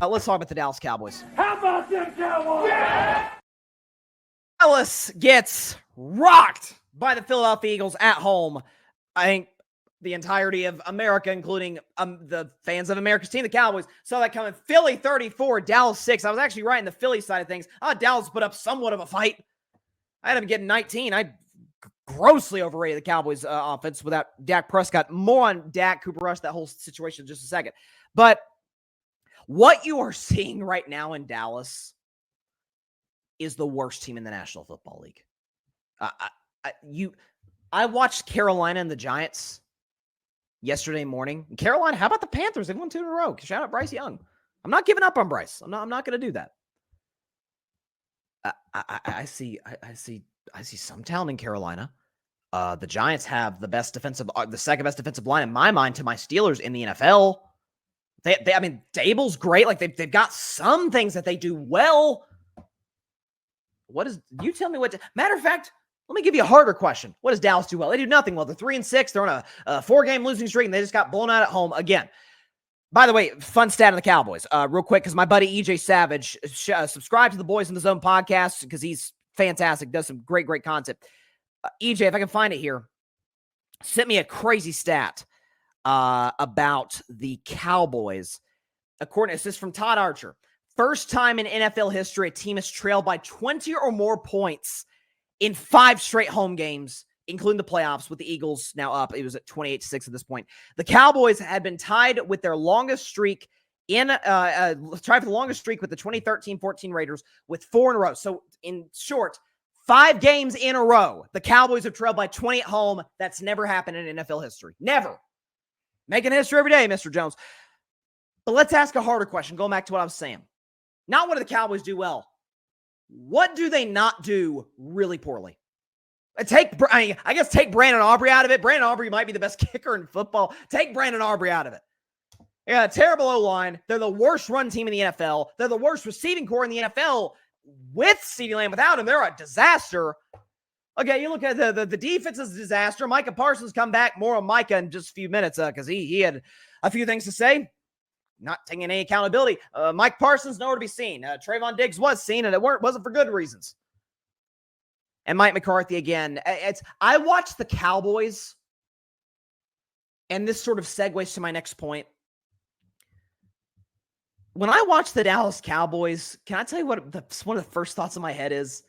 Let's talk about the Dallas Cowboys. How about them Cowboys? Yeah! Dallas gets rocked by the Philadelphia Eagles at home. I think the entirety of America, including the fans of America's team, the Cowboys, saw that coming. Philly 34, Dallas 6. I was actually right in the Philly side of things. Dallas put up somewhat of a fight. I had them getting 19. I grossly overrated the Cowboys offense without Dak Prescott. More on Dak, Cooper Rush, that whole situation in just a second. But what you are seeing right now in Dallas is the worst team in the National Football League. I watched Carolina and the Giants yesterday morning. Carolina, how about the Panthers? They've won 2 in a row. Shout out Bryce Young. I'm not giving up on Bryce. I'm not going to do that. I see some talent in Carolina. The Giants have the second best defensive line in my mind to my Steelers in the NFL. I mean, Dable's great. Like they've got some things that they do well. You tell me matter of fact, let me give you a harder question. What does Dallas do well? They do nothing well. They're 3-6. They're on a 4-game losing streak, and they just got blown out at home again. By the way, fun stat on the Cowboys, real quick, because my buddy EJ Savage subscribed to the Boys in the Zone podcast because he's fantastic, does some great content. EJ, if I can find it here, sent me a crazy stat about the Cowboys. According to this from Todd Archer, first time in NFL history, a team has trailed by 20 or more points in 5 straight home games, including the playoffs, with the Eagles now up. It was at 28-6 at this point. The Cowboys had been tied with their longest streak with the 2013-14 Raiders with 4 in a row. So in short, 5 games in a row, the Cowboys have trailed by 20 at home. That's never happened in NFL history. Never. Making history every day, Mr. Jones. But let's ask a harder question, going back to what I was saying. Not what do the Cowboys do well. What do they not do really poorly? I guess take Brandon Aubrey out of it. Brandon Aubrey might be the best kicker in football. Take Brandon Aubrey out of it. They got a terrible O-line. They're the worst run team in the NFL. They're the worst receiving core in the NFL with CeeDee Lamb. Without him, they're a disaster. Okay, you look at the defense is a disaster. Micah Parsons come back. More on Micah in just a few minutes because he had a few things to say. Not taking any accountability. Mike Parsons nowhere to be seen. Trayvon Diggs was seen, and it wasn't for good reasons. And Mike McCarthy again. I watched the Cowboys, and this sort of segues to my next point. When I watch the Dallas Cowboys, can I tell you what one of the first thoughts in my head is?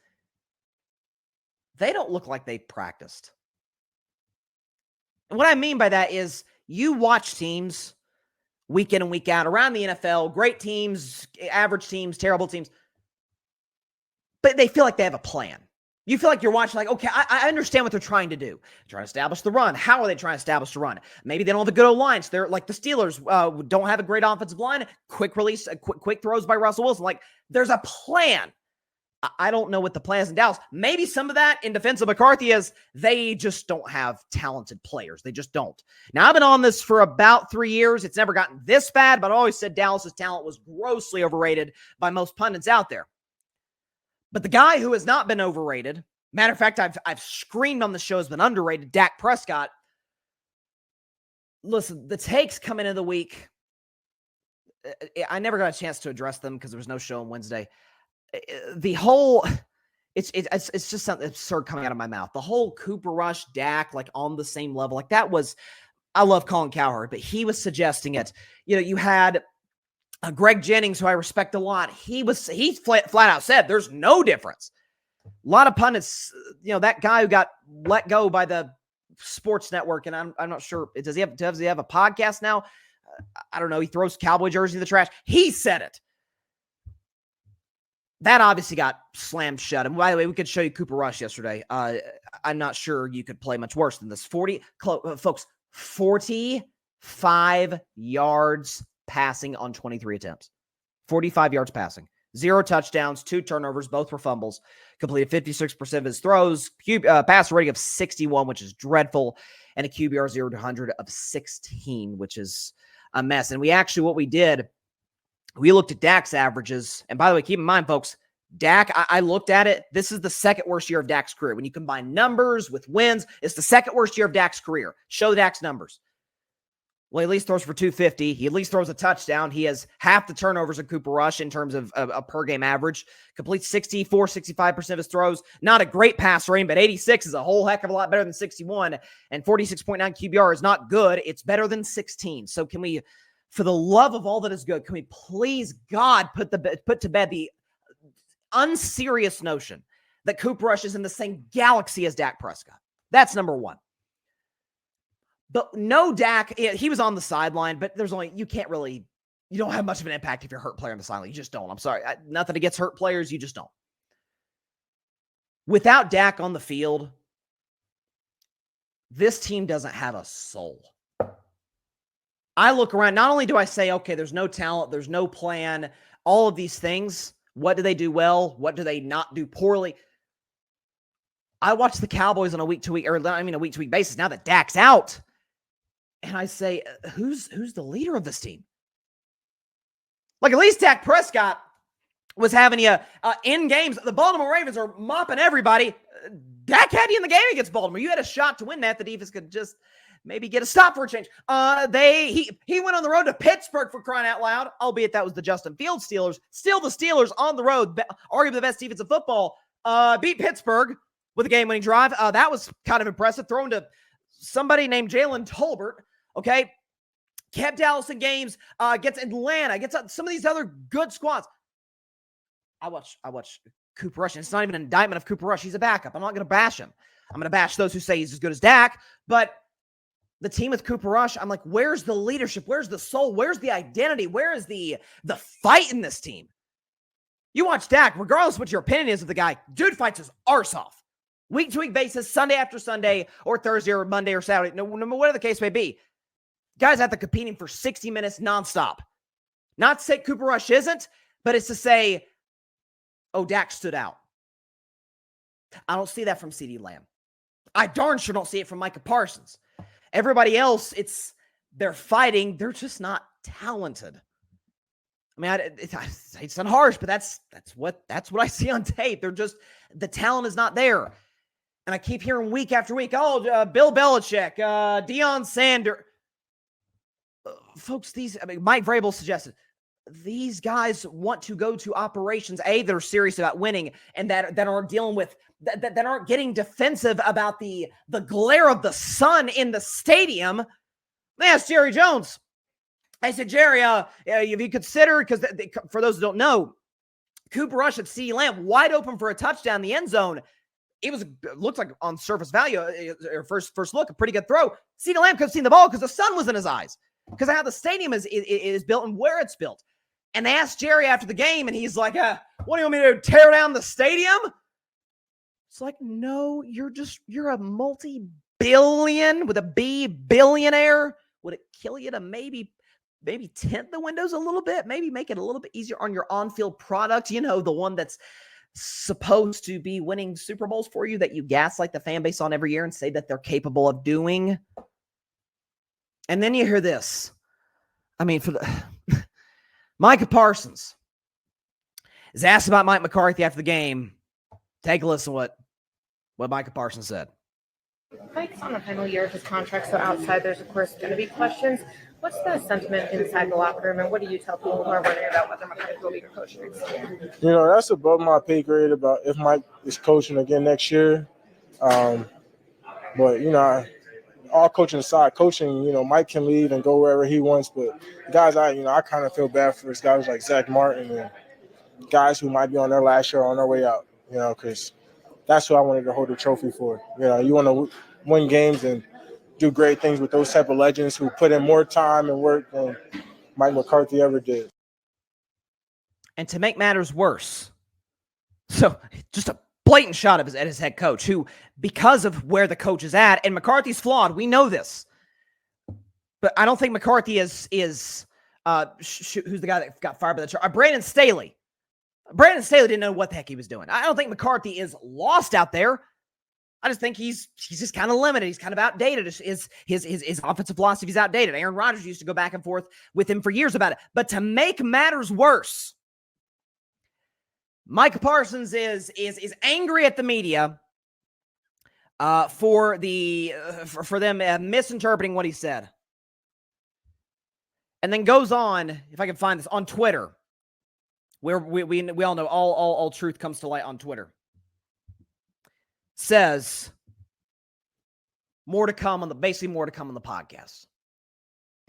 They don't look like they practiced. And what I mean by that is you watch teams week in and week out around the NFL, great teams, average teams, terrible teams, but they feel like they have a plan. You feel like you're watching like, okay, I understand what they're trying to do. Trying to establish the run. How are they trying to establish the run? Maybe they don't have a good O-line. So they're like the Steelers don't have a great offensive line. Quick release, quick throws by Russell Wilson. Like there's a plan. I don't know what the plan is in Dallas. Maybe some of that in defense of McCarthy is they just don't have talented players. They just don't. Now, I've been on this for about 3 years. It's never gotten this bad, but I always said Dallas's talent was grossly overrated by most pundits out there. But the guy who has not been overrated, matter of fact, I've screamed on the show has been underrated, Dak Prescott. Listen, the takes coming into the week, I never got a chance to address them because there was no show on Wednesday. The whole, it's just something absurd coming out of my mouth. The whole Cooper Rush, Dak, like on the same level, like that was, I love Colin Cowherd, but he was suggesting it. You know, you had Greg Jennings, who I respect a lot. He flat out said there's no difference. A lot of pundits, you know, that guy who got let go by the sports network, and I'm not sure, does he have a podcast now? I don't know. He throws Cowboy jersey in the trash. He said it. That obviously got slammed shut. And by the way, we could show you Cooper Rush yesterday. I'm not sure you could play much worse than this. 45 yards passing on 23 attempts. 45 yards passing. 0 touchdowns, 2 turnovers, both were fumbles. Completed 56% of his throws. Passer rating of 61, which is dreadful. And a QBR 0 to 100 of 16, which is a mess. And what we did, we looked at Dak's averages. And by the way, keep in mind, folks, Dak, I looked at it. This is the second worst year of Dak's career. When you combine numbers with wins, it's the second worst year of Dak's career. Show Dak's numbers. Well, he at least throws for 250. He at least throws a touchdown. He has half the turnovers of Cooper Rush in terms of a per-game average. Completes 64, 65% of his throws. Not a great pass rating, but 86 is a whole heck of a lot better than 61. And 46.9 QBR is not good. It's better than 16. So can we, for the love of all that is good, can we please, God, put to bed the unserious notion that Cooper Rush is in the same galaxy as Dak Prescott? That's number one. But no, Dak, he was on the sideline, but you don't have much of an impact if you're a hurt player on the sideline. You just don't. I'm sorry. Nothing against hurt players. You just don't. Without Dak on the field, this team doesn't have a soul. I look around, not only do I say, okay, there's no talent, there's no plan, all of these things. What do they do well? What do they not do poorly? I watch the Cowboys on a week-to-week basis now that Dak's out. And I say, who's the leader of this team? Like, at least Dak Prescott was having you in games. The Baltimore Ravens are mopping everybody. Dak had you in the game against Baltimore. You had a shot to win that. The defense could just maybe get a stop for a change. He went on the road to Pittsburgh, for crying out loud, albeit that was the Justin Fields Steelers. Still the Steelers on the road, arguably the best defense in football, beat Pittsburgh with a game-winning drive. That was kind of impressive. Thrown to somebody named Jalen Tolbert. Okay, kept Dallas in games, gets Atlanta, gets some of these other good squads. I watch Cooper Rush, and it's not even an indictment of Cooper Rush. He's a backup. I'm not going to bash him. I'm going to bash those who say he's as good as Dak, but the team with Cooper Rush, I'm like, where's the leadership? Where's the soul? Where's the identity? Where is the fight in this team? You watch Dak, regardless of what your opinion is of the guy, dude fights his arse off. Week-to-week basis, Sunday after Sunday, or Thursday or Monday or Saturday, no whatever the case may be. Guys have to competing for 60 minutes nonstop. Not to say Cooper Rush isn't, but it's to say, oh, Dak stood out. I don't see that from CeeDee Lamb. I darn sure don't see it from Micah Parsons. Everybody else, they're fighting. They're just not talented. I mean, it's not harsh, but that's what I see on tape. They're just, the talent is not there. And I keep hearing week after week, Bill Belichick, Deion Sanders. Folks, Mike Vrabel suggested, these guys want to go to operations, that are serious about winning and that aren't dealing with, that aren't getting defensive about the glare of the sun in the stadium. They asked Jerry Jones. I said, Jerry, if you consider, because for those who don't know, Cooper Rush at CeeDee Lamb wide open for a touchdown in the end zone. It looked like on surface value, or first look, a pretty good throw. CeeDee Lamb could have seen the ball because the sun was in his eyes, because of how the stadium is built and where it's built. And they asked Jerry after the game, and he's like, what do you want me to do, tear down the stadium? It's like, no, you're a multi-billion, with a B, billionaire. Would it kill you to maybe tint the windows a little bit? Maybe make it a little bit easier on your on-field product, the one that's supposed to be winning Super Bowls for you, that you gaslight the fan base on every year and say that they're capable of doing. And then you hear this. I mean, Micah Parsons is asked about Mike McCarthy after the game. Take a listen to what Micah Parsons said. Mike's on the final year of his contract, so outside there's, of course, going to be questions. What's the sentiment inside the locker room, and what do you tell people who are wondering about whether McCarthy will be your coach next year? That's above my pay grade about if Mike is coaching again next year. But, all coaching aside, Mike can leave and go wherever he wants. But guys, I kind of feel bad for guys like Zach Martin and guys who might be on their last year on their way out, because that's who I wanted to hold the trophy for. You want to win games and do great things with those type of legends who put in more time and work than Mike McCarthy ever did. And to make matters worse, so just a blatant shot at his head coach, who, because of where the coach is at, and McCarthy's flawed, we know this, but I don't think McCarthy is who's the guy that got fired by the charge? Brandon Staley. Brandon Staley didn't know what the heck he was doing. I don't think McCarthy is lost out there. I just think he's just kind of limited. He's kind of outdated. His offensive philosophy is outdated. Aaron Rodgers used to go back and forth with him for years about it. But to make matters worse, Micah Parsons is angry at the media for them misinterpreting what he said. And then goes on, if I can find this, on Twitter, where we all know all truth comes to light on Twitter. Says more to come on the podcast.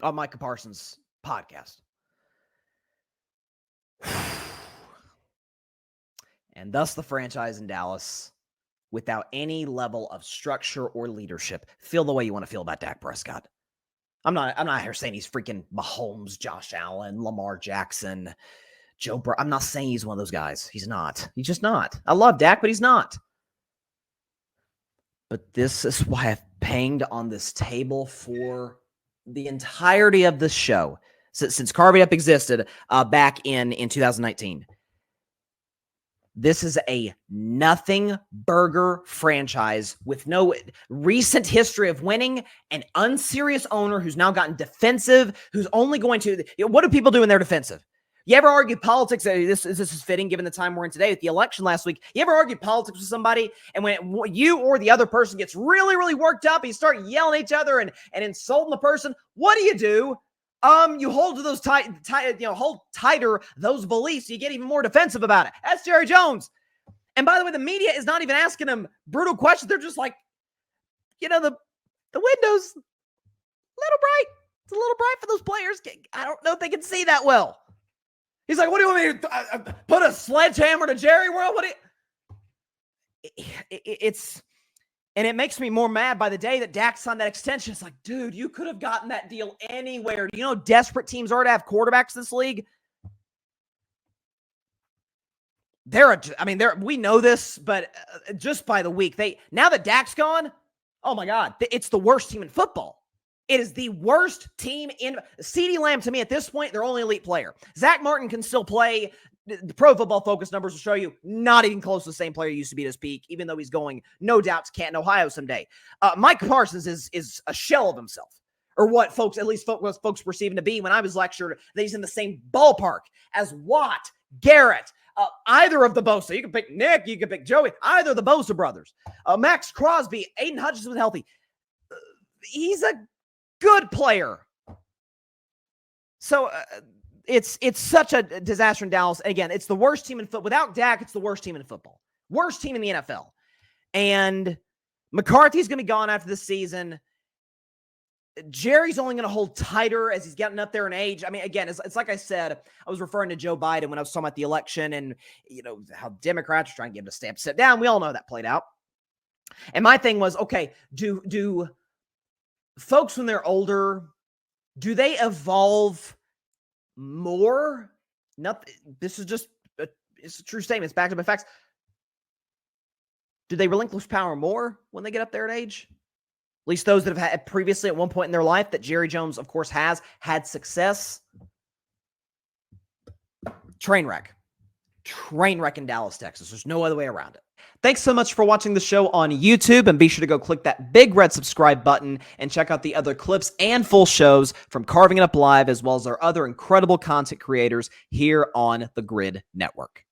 On Micah Parsons' podcast. And thus the franchise in Dallas, without any level of structure or leadership, feel the way you want to feel about Dak Prescott. I'm not here saying he's freaking Mahomes, Josh Allen, Lamar Jackson, Joe Burrow. I'm not saying he's one of those guys. He's not. He's just not. I love Dak, but he's not. But this is why I've banged on this table for the entirety of this show since Carving Up existed back in 2019. This is a nothing burger franchise with no recent history of winning, an unserious owner who's now gotten defensive, who's only going to, what do people do when they're defensive? You ever argue politics? This is fitting given the time we're in today with the election last week. You ever argue politics with somebody, and when you or the other person gets really, really worked up, and you start yelling at each other and insulting the person, what do? You hold to those hold tighter those beliefs. You get even more defensive about it. That's Jerry Jones. And by the way, the media is not even asking him brutal questions. They're just like, the window's a little bright. It's a little bright for those players. I don't know if they can see that well. He's like, what do you want me to put a sledgehammer to Jerry World? And it makes me more mad by the day that Dak signed that extension. It's like, dude, you could have gotten that deal anywhere. Do you know how desperate teams are to have quarterbacks in this league? We know this, but just by the week, now that Dak's gone, oh my God, it's the worst team in football. It is the worst team in CeeDee Lamb. To me, at this point, their only elite player. Zach Martin can still play. The Pro Football Focus numbers will show you not even close to the same player he used to be at his peak, even though he's going, no doubt, to Canton, Ohio someday. Mike Parsons is a shell of himself, or what folks perceive him to be when I was lectured that he's in the same ballpark as Watt, Garrett, either of the Bosa. You can pick Nick, you can pick Joey, either of the Bosa brothers. Max Crosby, Aiden Hutchinson was healthy. He's a good player. So it's such a disaster in Dallas. Again, it's the worst team in football. Without Dak, it's the worst team in football. Worst team in the NFL. And McCarthy's going to be gone after this season. Jerry's only going to hold tighter as he's getting up there in age. I mean, again, it's like I said, I was referring to Joe Biden when I was talking about the election and, how Democrats are trying to get him to sit down. We all know that played out. And my thing was, okay, do folks when they're older, do they evolve more? Nothing. This is just it's a true statement. It's backed up by facts. Do they relinquish power more when they get up there in age? At least those that have had previously at one point in their life that Jerry Jones, of course, has had success. Train wreck in Dallas, Texas. There's no other way around it. Thanks so much for watching the show on YouTube, and be sure to go click that big red subscribe button and check out the other clips and full shows from Carving It Up Live, as well as our other incredible content creators here on the Grid Network.